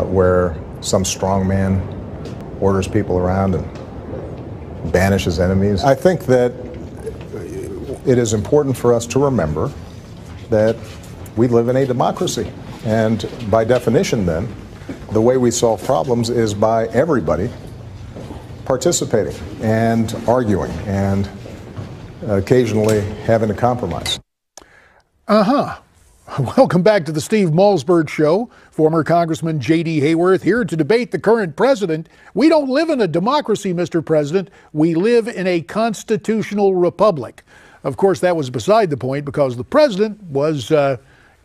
where some strong man orders people around and banishes enemies. I think that it is important for us to remember that we live in a democracy. And by definition, then, the way we solve problems is by everybody participating and arguing and occasionally having a compromise. Welcome back to the Steve Malzberg Show. Former Congressman J.D. Hayworth here to debate the current president. We don't live in a democracy, Mr. President. We live in a constitutional republic. Of course, that was beside the point because the president was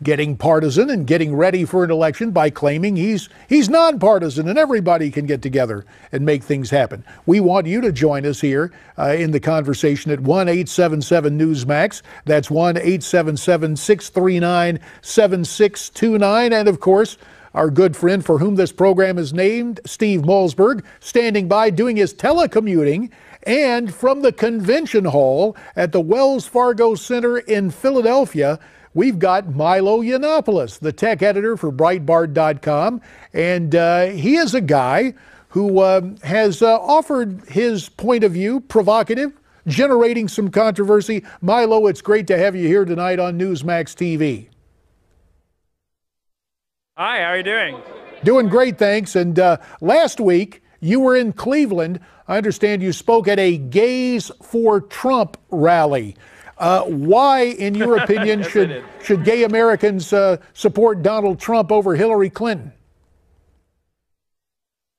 getting partisan and getting ready for an election by claiming he's nonpartisan and everybody can get together and make things happen. We want you to join us here in the conversation at 1-877-NEWSMAX. That's 1-877-639-7629. And of course, our good friend for whom this program is named, Steve Malzberg, standing by doing his telecommuting. And from the convention hall at the Wells Fargo Center in Philadelphia, we've got Milo Yiannopoulos, the tech editor for Breitbart.com. And he is a guy who has offered his point of view, provocative, generating some controversy. Milo, it's great to have you here tonight on Newsmax TV. Hi, how are you doing? Doing great, thanks. And last week, you were in Cleveland. I understand you spoke at a Gays for Trump rally. Why, in your opinion, Yes, should gay Americans support Donald Trump over Hillary Clinton?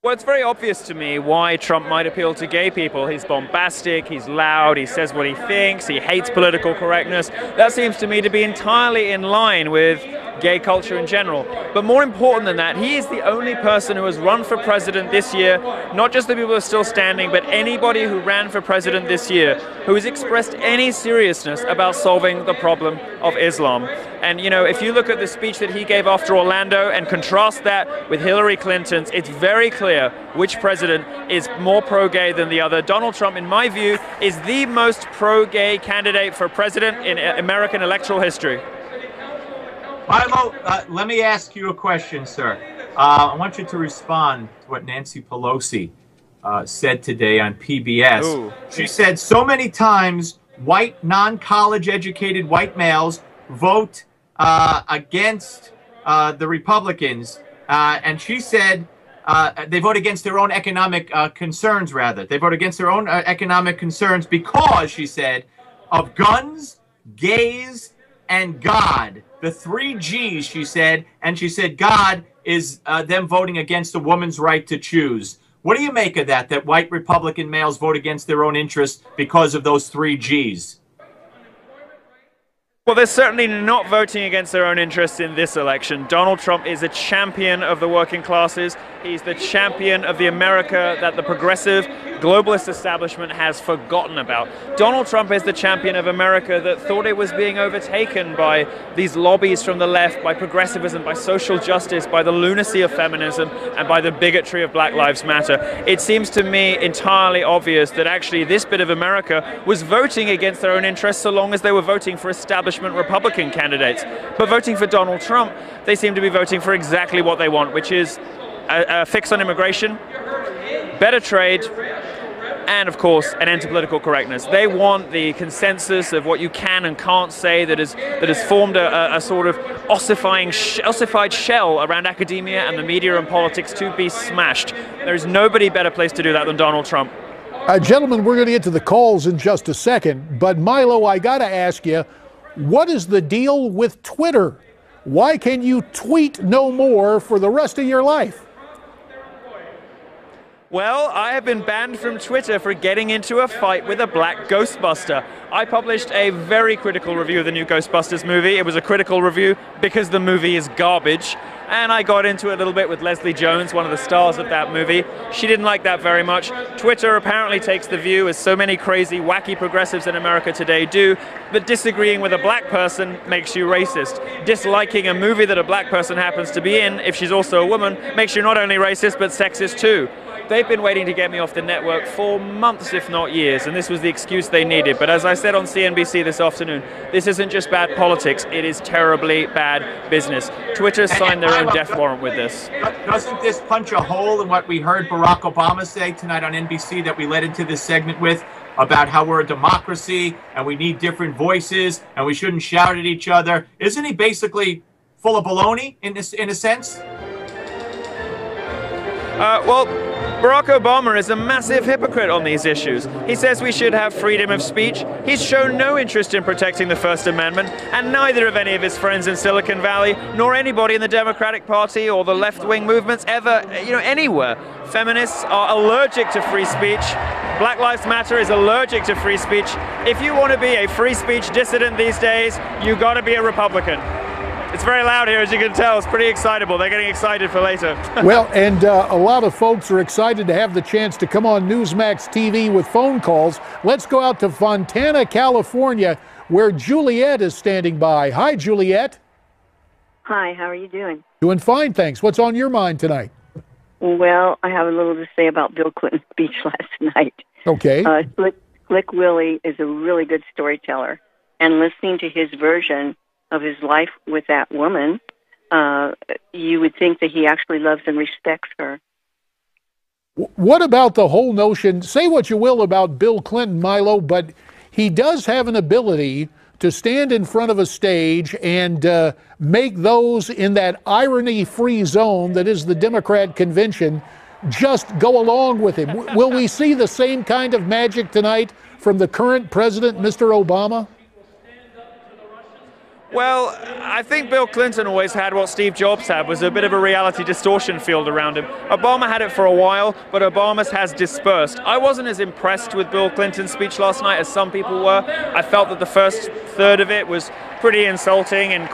Well, it's very obvious to me why Trump might appeal to gay people. He's bombastic, he's loud, he says what he thinks, he hates political correctness. That seems to me to be entirely in line with gay culture in general. But more important than that, he is the only person who has run for president this year, not just the people who are still standing, but anybody who ran for president this year who has expressed any seriousness about solving the problem of Islam. And, you know, if you look at the speech that he gave after Orlando and contrast that with Hillary Clinton's, it's very clear which president is more pro-gay than the other. Donald Trump, in my view, is the most pro-gay candidate for president in American electoral history. Milo, let me ask you a question, sir. I want you to respond to what Nancy Pelosi said today on PBS. Ooh. She said so many times white, non-college educated white males vote against the Republicans. And she said they vote against their own economic concerns, rather. They vote against their own economic concerns because, she said, of guns, gays, and God. The 3 G's, she said, and she said God is them voting against a woman's right to choose. What do you make of that white Republican males vote against their own interests because of those 3 G's? Well, they're certainly not voting against their own interests in this election. Donald Trump is a champion of the working classes. He's the champion of the America that the progressive globalist establishment has forgotten about. Donald Trump is the champion of America that thought it was being overtaken by these lobbies from the left, by progressivism, by social justice, by the lunacy of feminism, and by the bigotry of Black Lives Matter. It seems to me entirely obvious that actually this bit of America was voting against their own interests so long as they were voting for establishment Republican candidates. But voting for Donald Trump, they seem to be voting for exactly what they want, which is a fix on immigration, better trade, and of course an end to political correctness. They want the consensus of what you can and can't say that has formed a sort of ossified shell around academia and the media and politics to be smashed. There is nobody better placed to do that than Donald Trump. Gentlemen, we're going to get to the calls in just a second, but Milo, I got to ask you, what is the deal with Twitter? Why can you tweet no more for the rest of your life? Well, I have been banned from Twitter for getting into a fight with a black Ghostbuster. I published a very critical review of the new Ghostbusters movie. It was a critical review because the movie is garbage. And I got into it a little bit with Leslie Jones, one of the stars of that movie. She didn't like that very much. Twitter apparently takes the view, as so many crazy, wacky progressives in America today do, that disagreeing with a black person makes you racist. Disliking a movie that a black person happens to be in, if she's also a woman, makes you not only racist, but sexist too. They've been waiting to get me off the network for months, if not years, and this was the excuse they needed. But as I said on CNBC this afternoon, this isn't just bad politics, it is terribly bad business. Twitter signed their own death warrant with this. Doesn't this punch a hole in what we heard Barack Obama say tonight on NBC that we led into this segment with, about how we're a democracy and we need different voices and we shouldn't shout at each other? Isn't he basically full of baloney in a sense? Well, Barack Obama is a massive hypocrite on these issues. He says we should have freedom of speech. He's shown no interest in protecting the First Amendment, and neither of any of his friends in Silicon Valley, nor anybody in the Democratic Party or the left-wing movements ever, anywhere. Feminists are allergic to free speech. Black Lives Matter is allergic to free speech. If you want to be a free speech dissident these days, you got to be a Republican. It's very loud here, as you can tell. It's pretty excitable. They're getting excited for later. Well, and a lot of folks are excited to have the chance to come on Newsmax TV with phone calls. Let's go out to Fontana, California, where Juliet is standing by. Hi, Juliet. Hi, how are you doing? Doing fine, thanks. What's on your mind tonight? Well, I have a little to say about Bill Clinton's speech last night. Okay. Slick Willie is a really good storyteller, and listening to his version of his life with that woman, you would think that he actually loves and respects her. What about the whole notion, say what you will about Bill Clinton, Milo, but he does have an ability to stand in front of a stage and make those in that irony-free zone that is the Democrat convention just go along with him. Will we see the same kind of magic tonight from the current president, Mr. Obama? Well, I think Bill Clinton always had what Steve Jobs had, was a bit of a reality distortion field around him. Obama had it for a while, but Obama's has dispersed. I wasn't as impressed with Bill Clinton's speech last night as some people were. I felt that the first third of it was pretty insulting and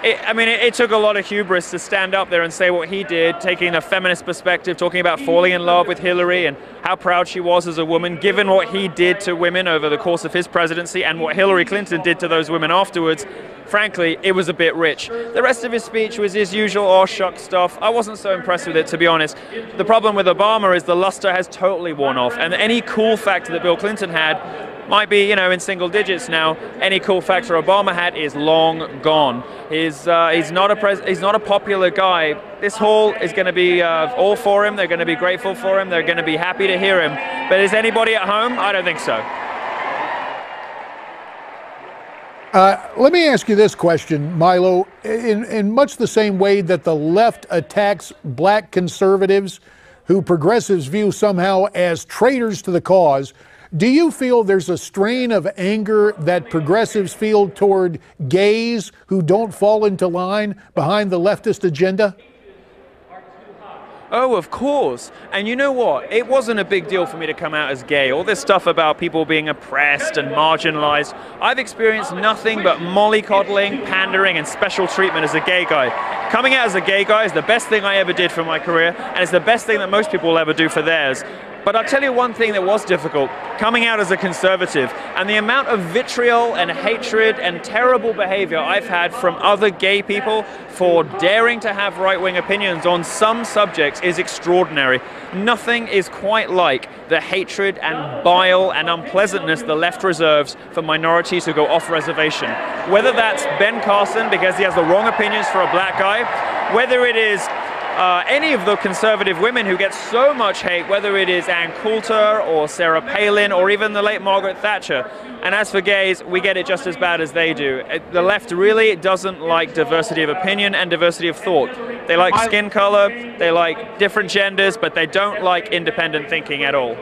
it took a lot of hubris to stand up there and say what he did, taking a feminist perspective, talking about falling in love with Hillary and how proud she was as a woman, given what he did to women over the course of his presidency and what Hillary Clinton did to those women afterwards. Frankly, it was a bit rich. The rest of his speech was his usual aw shuck stuff. I wasn't so impressed with it, to be honest. The problem with Obama is the luster has totally worn off, and any cool factor that Bill Clinton had might be, in single digits now. Any cool factor Obama had is long gone. He's not a popular guy. This hall is going to be all for him. They're going to be grateful for him. They're going to be happy to hear him. But is anybody at home? I don't think so. Let me ask you this question, Milo. In much the same way that the left attacks black conservatives who progressives view somehow as traitors to the cause, do you feel there's a strain of anger that progressives feel toward gays who don't fall into line behind the leftist agenda? Oh, of course. And you know what? It wasn't a big deal for me to come out as gay. All this stuff about people being oppressed and marginalized, I've experienced nothing but mollycoddling, pandering, and special treatment as a gay guy. Coming out as a gay guy is the best thing I ever did for my career, and it's the best thing that most people will ever do for theirs. But I'll tell you one thing that was difficult, coming out as a conservative, and the amount of vitriol and hatred and terrible behavior I've had from other gay people for daring to have right-wing opinions on some subjects is extraordinary. Nothing is quite like the hatred and bile and unpleasantness the left reserves for minorities who go off reservation. Whether that's Ben Carson because he has the wrong opinions for a black guy, whether it is any of the conservative women who get so much hate, whether it is Ann Coulter or Sarah Palin or even the late Margaret Thatcher. And as for gays, we get it just as bad as they do. The left really doesn't like diversity of opinion and diversity of thought. They like skin color, they like different genders, but they don't like independent thinking at all.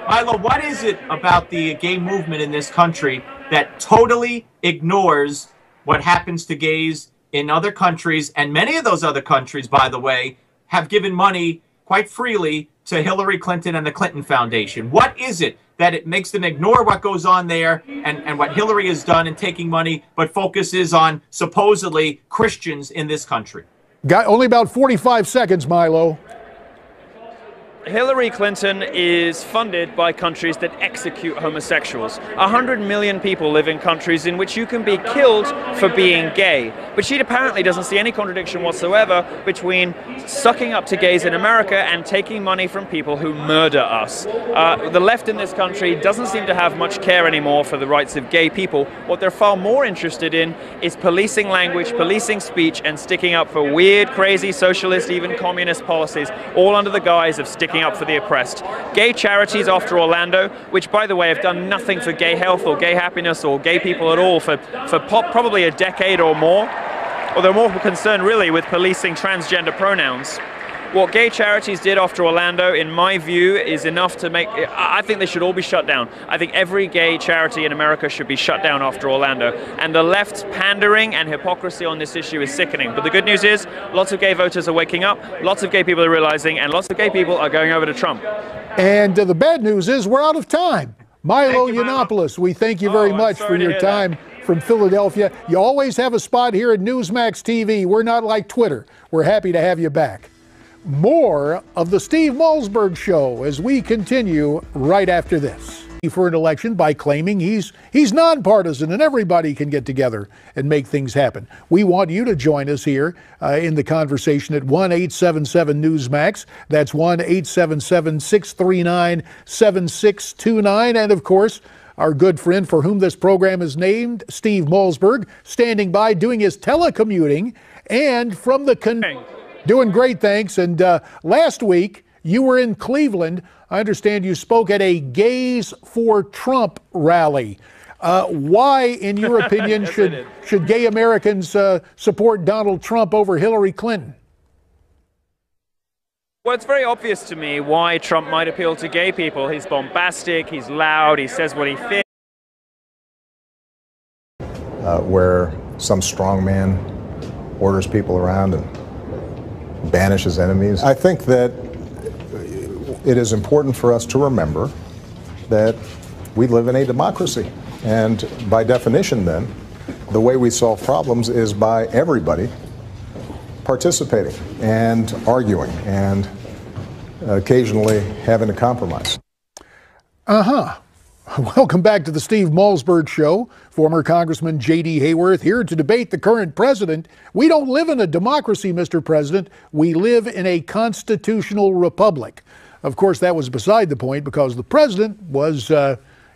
Milo, what is it about the gay movement in this country that totally ignores what happens to gays in other countries? And many of those other countries, by the way, have given money quite freely to Hillary Clinton and the Clinton Foundation. What is it that it makes them ignore what goes on there and what Hillary has done in taking money, but focuses on supposedly Christians in this country? Got only about 45 seconds, Milo. Hillary Clinton is funded by countries that execute homosexuals. 100 million people live in countries in which you can be killed for being gay. But she apparently doesn't see any contradiction whatsoever between sucking up to gays in America and taking money from people who murder us. The left in this country doesn't seem to have much care anymore for the rights of gay people. What they're far more interested in is policing language, policing speech, and sticking up for weird, crazy, socialist, even communist policies, all under the guise of sticking up for the oppressed. Gay charities after Orlando, which by the way have done nothing for gay health or gay happiness or gay people at all for probably a decade or more, or they're more concerned really with policing transgender pronouns. What gay charities did after Orlando, in my view, is enough to make... I think they should all be shut down. I think every gay charity in America should be shut down after Orlando. And the left's pandering and hypocrisy on this issue is sickening. But the good news is, lots of gay voters are waking up, lots of gay people are realizing, and lots of gay people are going over to Trump. And the bad news is we're out of time. Milo Yiannopoulos, we thank you very much for your time from Philadelphia. You always have a spot here at Newsmax TV. We're not like Twitter. We're happy to have you back. More of the Steve Malzberg Show as we continue right after this. For an election by claiming he's nonpartisan and everybody can get together and make things happen. We want you to join us here in the conversation at 1-877-NEWSMAX. That's 1-877-639-7629. And of course, our good friend for whom this program is named, Steve Malzberg, standing by doing his telecommuting and from the doing great, thanks. And last week, you were in Cleveland. I understand you spoke at a Gays for Trump rally. Why, in your opinion, Yes, should gay Americans support Donald Trump over Hillary Clinton? Well, it's very obvious to me why Trump might appeal to gay people. He's bombastic, he's loud, he says what he thinks. Where some strong man orders people around and banishes enemies. I think that it is important for us to remember that we live in a democracy. And by definition then, the way we solve problems is by everybody participating and arguing and occasionally having a compromise. Welcome back to the Steve Malzberg Show. Former Congressman J.D. Hayworth here to debate the current president. We don't live in a democracy, Mr. President. We live in a constitutional republic. Of course, that was beside the point because the president was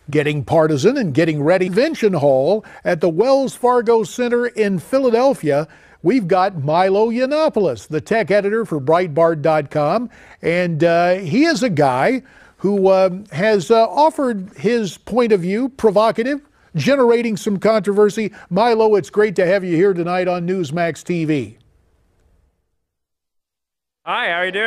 getting partisan and getting ready. Convention Hall at the Wells Fargo Center in Philadelphia. We've got Milo Yiannopoulos, the tech editor for Breitbart.com, and he is a guy who has offered his point of view, provocative, generating some controversy. Milo, it's great to have you here tonight on Newsmax TV. Hi, how are you doing?